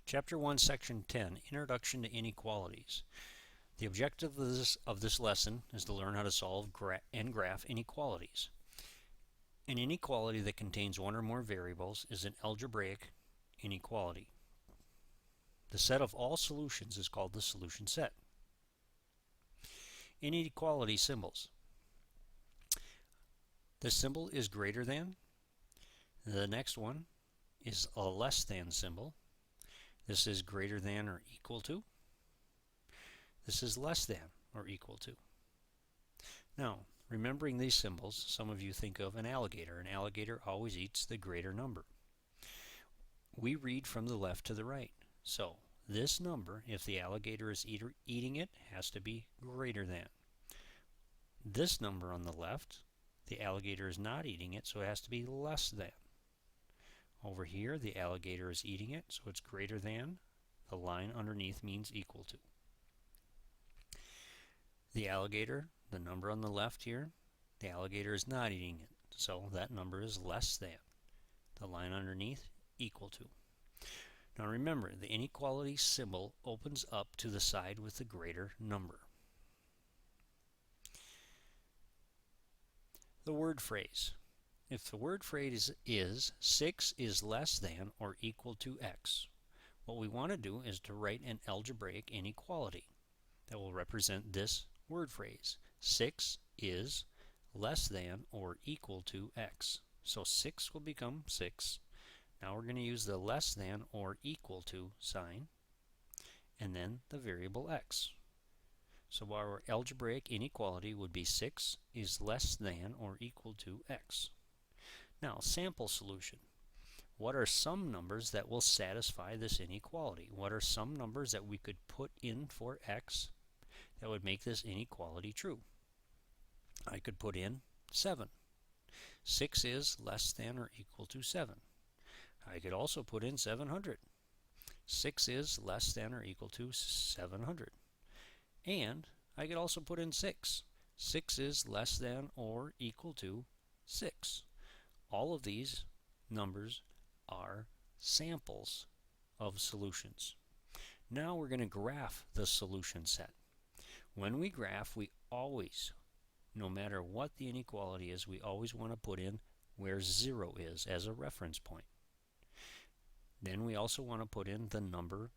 Chapter 1, Section 10, Introduction to Inequalities. The objective of this lesson is to learn how to solve and graph inequalities. An inequality that contains one or more variables is an algebraic inequality. The set of all solutions is called the solution set. Inequality symbols. The symbol is greater than. The next one is a less than symbol. This is greater than or equal to. This is less than or equal to. Now, remembering these symbols, some of you think of an alligator. An alligator always eats the greater number. We read from the left to the right. So, this number, if the alligator is eating it, has to be greater than. This number on the left, the alligator is not eating it, so it has to be less than. Over here, the alligator is eating it, so it's greater than. The line underneath means equal to. The alligator, the number on the left here, the alligator is not eating it, so that number is less than. The line underneath, equal to. Now remember, the inequality symbol opens up to the side with the greater number. The word phrase. If the word phrase is 6 is less than or equal to x, what we want to do is to write an algebraic inequality that will represent this word phrase. 6 is less than or equal to x. So 6 will become 6. Now we're going to use the less than or equal to sign and then the variable x. So our algebraic inequality would be 6 is less than or equal to x. Now, sample solution. What are some numbers that will satisfy this inequality? What are some numbers that we could put in for x that would make this inequality true? I could put in 7. 6 is less than or equal to 7. I could also put in 700. 6 is less than or equal to 700. And I could also put in 6. 6 is less than or equal to 6. All of these numbers are samples of solutions. Now we're going to graph the solution set. When we graph, we always, no matter what the inequality is, we always want to put in where 0 is as a reference point. Then we also want to put in the number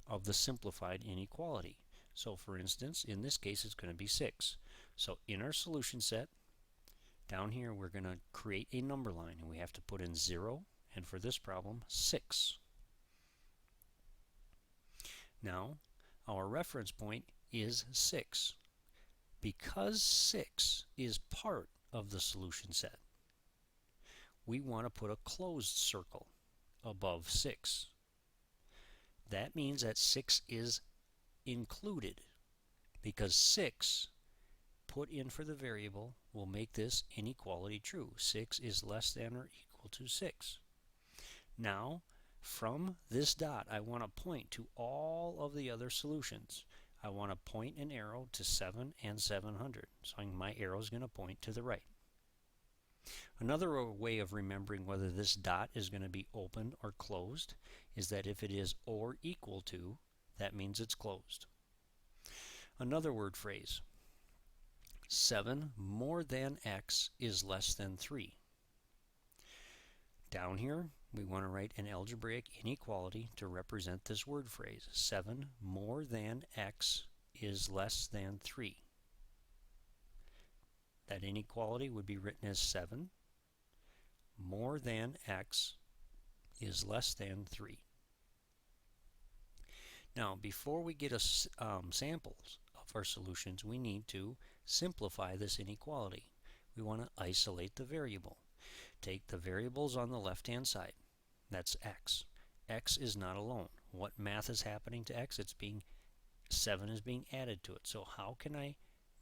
of the simplified inequality. So for instance, in this case it's going to be 6. So in our solution set, down here we're going to create a number line and we have to put in 0 and for this problem 6. Now our reference point is 6. Because 6 is part of the solution set, we want to put a closed circle above 6. That means that 6 is included because 6 put in for the variable will make this inequality true. 6 is less than or equal to 6. Now, from this dot, I want to point to all of the other solutions. I want to point an arrow to 7 and 700. So my arrow is going to point to the right. Another way of remembering whether this dot is going to be open or closed is that if it is or equal to, that means it's closed. Another word phrase. 7 more than x is less than 3. Down here, we want to write an algebraic inequality to represent this word phrase. 7 more than x is less than 3. That inequality would be written as 7 more than x is less than 3. Now, before we get samples of our solutions, we need to simplify this inequality. We want to isolate the variable. Take the variables on the left-hand side. That's x. X is not alone. What math is happening to x? 7 is being added to it. So how can I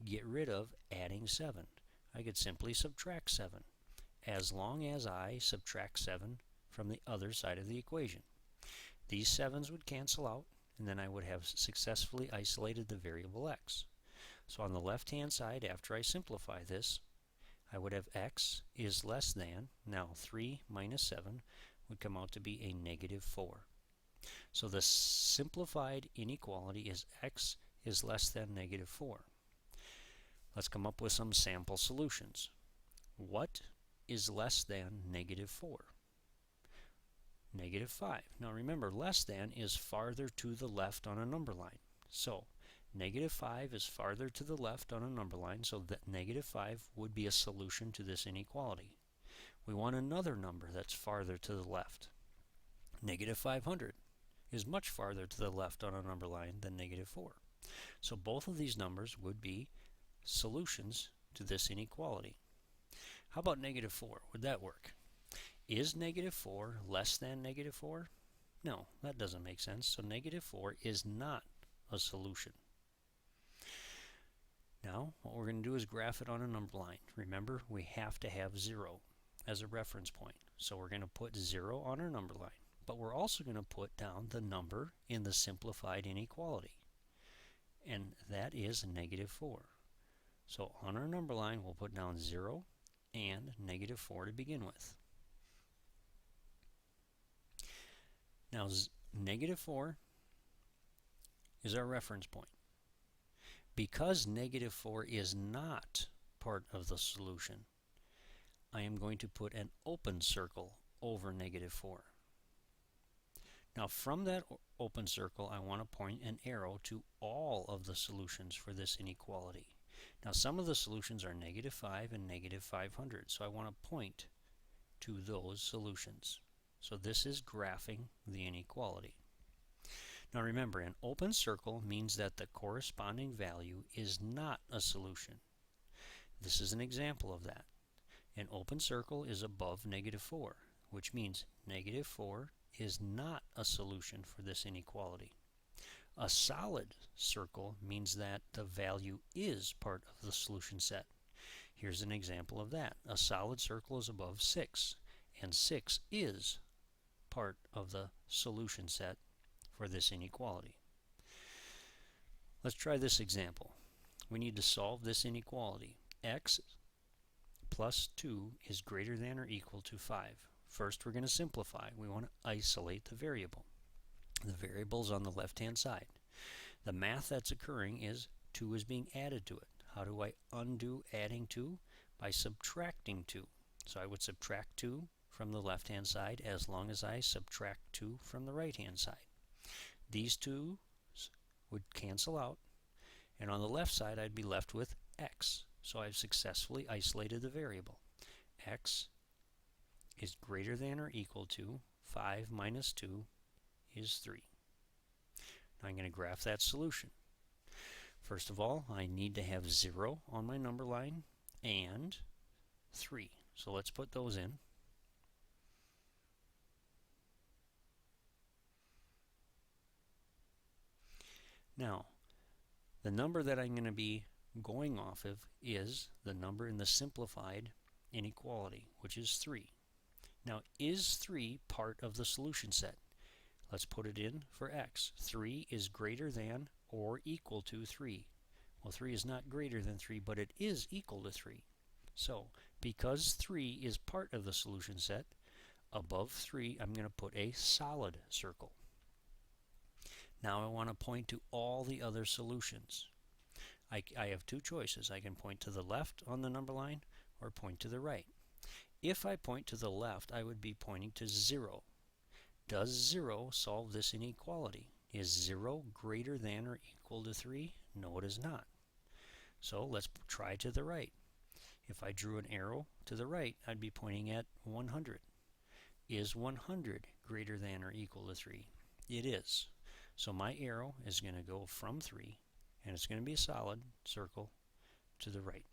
get rid of adding 7? I could simply subtract 7, as long as I subtract 7 from the other side of the equation. These 7's would cancel out, and then I would have successfully isolated the variable x. So on the left-hand side, after I simplify this, I would have x is less than, now 3 minus 7 would come out to be a negative 4. So the simplified inequality is x is less than negative 4. Let's come up with some sample solutions. What is less than negative 4? Negative 5. Now remember, less than is farther to the left on a number line. So negative 5 is farther to the left on a number line, so that negative 5 would be a solution to this inequality. We want another number that's farther to the left. Negative 500 is much farther to the left on a number line than negative 4. So both of these numbers would be solutions to this inequality. How about negative 4? Would that work? Is negative 4 less than negative 4? No, that doesn't make sense. So negative 4 is not a solution. Now, what we're going to do is graph it on a number line. Remember, we have to have 0 as a reference point. So we're going to put 0 on our number line. But we're also going to put down the number in the simplified inequality. And that is negative 4. So on our number line, we'll put down 0 and negative 4 to begin with. Now, negative 4 is our reference point. Because negative 4 is not part of the solution, I am going to put an open circle over negative 4. Now from that open circle, I want to point an arrow to all of the solutions for this inequality. Now some of the solutions are negative 5 and negative 500, so I want to point to those solutions. So this is graphing the inequality. Now remember, an open circle means that the corresponding value is not a solution. This is an example of that. An open circle is above negative 4, which means negative 4 is not a solution for this inequality. A solid circle means that the value is part of the solution set. Here's an example of that. A solid circle is above 6, and 6 is part of the solution set for this inequality. Let's try this example. We need to solve this inequality. X plus 2 is greater than or equal to 5. First, we're going to simplify. We want to isolate the variable. The variable's on the left-hand side. The math that's occurring is 2 is being added to it. How do I undo adding 2? By subtracting 2. So I would subtract 2 from the left-hand side as long as I subtract 2 from the right-hand side. These 2's would cancel out, and on the left side I'd be left with x. So I've successfully isolated the variable. X is greater than or equal to 5 minus 2 is 3. Now I'm going to graph that solution. First of all, I need to have 0 on my number line and 3. So let's put those in. Now, the number that I'm going to be going off of is the number in the simplified inequality, which is 3. Now, is 3 part of the solution set? Let's put it in for x. 3 is greater than or equal to 3. Well, 3 is not greater than 3, but it is equal to 3. So, because 3 is part of the solution set, above 3 I'm going to put a solid circle. Now I want to point to all the other solutions. I have two choices. I can point to the left on the number line or point to the right. If I point to the left, I would be pointing to 0. Does 0 solve this inequality? Is 0 greater than or equal to 3? No, it is not. So let's try to the right. If I drew an arrow to the right, I'd be pointing at 100. Is 100 greater than or equal to 3? It is. So my arrow is going to go from 3, and it's going to be a solid circle, to the right.